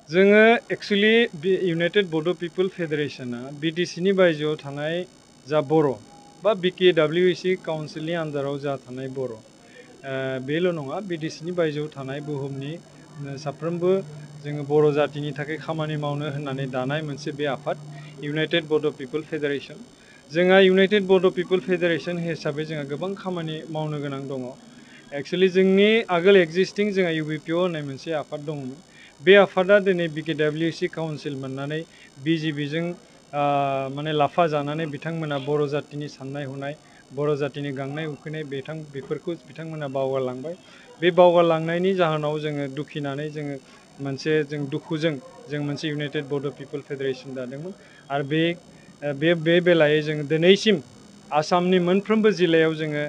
जोङो actually United बड' पिपल फेडारेशना बिटिसिनि बायजोआव थानाय जा बर' बा BKWC काउन्सिलनि आन्दाराव जा थानाय बर' बेल' नङा बिटिसिनि बायजोआव थानाय बुहुमनि साफ्रोमबो जोङो बर' जातिनि थाखाय खामानि मावनो होननानै दानाय मोनसे बे आफाद इउनाइटेड बड' पिपल फेडारेशन। जोंहा इउनाइटेड बड' पिपल फेडारेशन हिसाबै जोंहा गोबां खामानि मावनो गोनां दङ। एक्चुअली जोंनि आगोल एक्जिस्टिं जोंहा UBPO होननाय मोनसे आफाद दङमोन। बे आफादा दिनै BKWC काउन्सिल मोननानै BJPजों माने लाफा जानानै बिथांमोना बर' जातिनि साननाय हनाय बर' जातिनि गांनाय उखैनाय बेफोरखौ बिथांमोना बावगारलांबाय। बे बावगारलांनायनि जाहोनाव जोङो दुखिनानै जोङो जों दुखुजों जों मोनसे इउनाइटेड बड' पिपल फेडारेशन दादोंमोन। आरो बे बेलायै जोङो दिनैसिम आसामनि मोनफ्रोमबो जिल्लायाव जोङो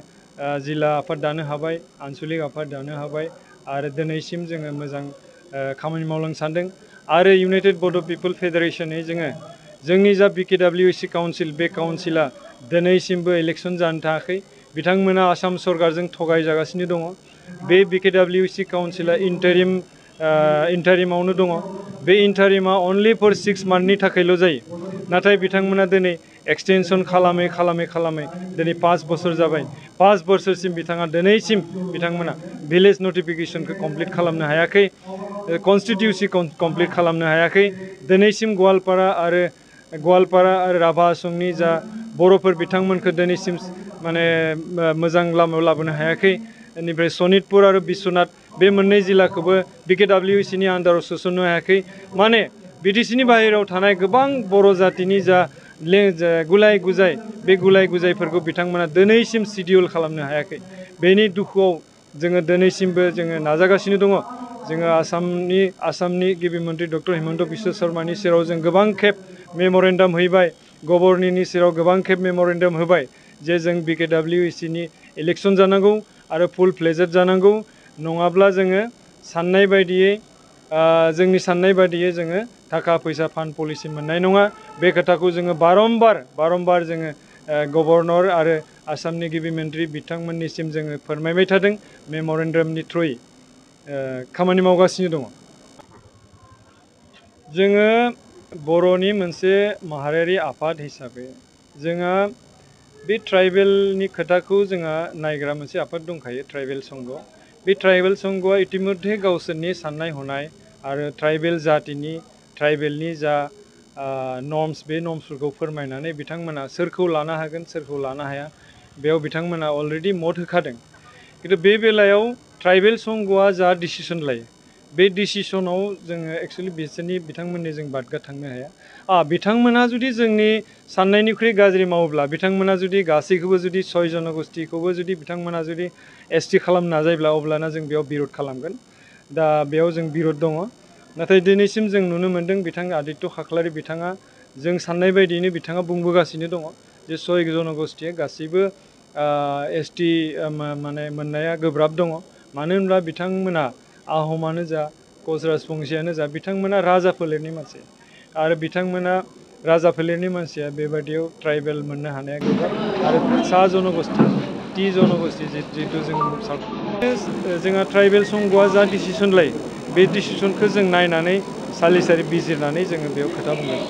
जिल्ला आफाद दानो हाबाय, आनसलिक आफाद दानो हाबाय आरो दिनैसिम जोङो मोजां खामानि मावलांनो सानदों। आरो इउनाइटेड बड' पिपल फेडारेशनै जोंनि जा BKWC काउन्सिल बे काउन्सिला दिनैसिमबो इलेक्सन जानो थाखाय बिथांमोना आसाम सरकारजों थगायजागासिनो दङ। बे BKWC काउन्सिला इन्टारिमावनो दङ। बे इन्टारिमा अनलि फर 6 मान्थनि थाखायल' जायो। नाथाय बिथांमोना दिनै एक्सटेनसन खालामै दिनै 5 बोसोर जाबाय। 5 बोसोरसिम दिनैसिम बिथांमोना भिलेज नटिफिकेशनखौ कमप्लिट खालामनो हायाखै, कन्स्टिटिउसि कमप्लिट खालामनो हायाखै। दिनैसिम गवालपारा आरो राभा आसमनि जा बर'फोर बिथांमोनखौ दिनैसिम माने मोजां लामायाव लाबोनो हायाखै। बेनिफ्राय सनितपुर आरो बिश्वनाथ बे मोननै जिल्लाखौबो BKWCनि आन्दाराव सोसननो हायाखै। माने बिटिसिनि बाहेरायाव थानाय गोबां बर' जातिनि जा गुलाय गुजाय बे गुलाय गुजायफोरखौ बिथांमोना दिनैसिम सिडिउल खालामनो हायाखै। बेनि दुखुआव जोङो दिनैसिमबो जोङो नाजागासिनो दङ। जोङो आसामनि गिबि मन्त्रि डक्टर हिमन्त बिश्व शर्मानि सेराव जों गोबां खेब मेम'रेन्डाम हैबाय, गभर्नरनि सेराव गोबां खेब मेम'रेन्डाम होबाय जे जों BKWCनि इलेक्सन जानांगौ आरो फुल फ्लेजेड जानांगौ। नङाब्ला जोङो जोंनि साननाय बायदियै जोङो थाखा फैसा फान्ड पलिसि मोननाय नङा। बे खोथाखौ जोङो बारम्बार जोङो गभर्नर आरो आसामनि गिबि मन्त्रि बिथांमोननिसिम जोङो फोरमायबाय थादों। मेम'रेन्डामनि थ्रुयै खामानि मावगासिनो दङ। जोङो बर'नि मोनसे माहारियारि आफाद हिसाबै जोंहा बे ट्राइबेलनि खोथाखौ जोंहा नायग्रा मोनसे आफाद दंखायो, ट्राइबेल संघ। बे ट्राइबेल संघआ इतिमध्य गावसोरनि साननाय हनाय आरो ट्राइबेलनि जा नर्म्स बे नर्म्सफोरखौ फोरमायनानै बिथांमोना सोरखौ लानो हागोन सोरखौ लानो हाया बेयाव बिथांमोना अलरेडि मत होखादों। खिन्थु बे बेलायाव ट्राइबेल संघआ जा डिसिसन लायो बे डिसिसनाव जोङो एक्चुअलि बिथांमोननि जों बादगा थांनो हाया। बिथांमोना जुदि जोंनि साननायनिख्रुइ गाज्रि मावोब्ला बिथांमोना जुदि गासैखौबो जुदि 6 जनगोष्ठीखौबो जुदि बिथांमोना जुदि ST खालामनो नाजायोब्ला अब्लाना जों बेयाव बिर'ध खालामगोन। दा बेयाव जों बिर'ध दङ। नाथाय दिनैसिम जों नुनो मोन्दों बिथां आदित्य खाख्लारि बिथाङा जों साननाय बायदियैनो बिथाङा बुंबोगासिनो दङ जे 6 जनगोष्ठीया गासैबो ST माने मोननाया गोब्राब दङ। मानो होनब्ला बिथांमोना आहमानो जा कच राजबंसियानो जा बिथांमोना राजा फोलेरनि मानसि आरो बिथांमोना राजा फोलेरनि मानसिया बेबायदियाव ट्राइबेल मोननो हानाया गोब्राब। आरो सा जनगोष्ठी टि जनगोष्ठी जिहेतु जोंहा ट्राइबेल संघआ जा डिसिसन लायो बे डिसिसनखौ जों नायनानै सालिसारि बिजिरनानै जोङो बेयाव खोथा बुंगोन।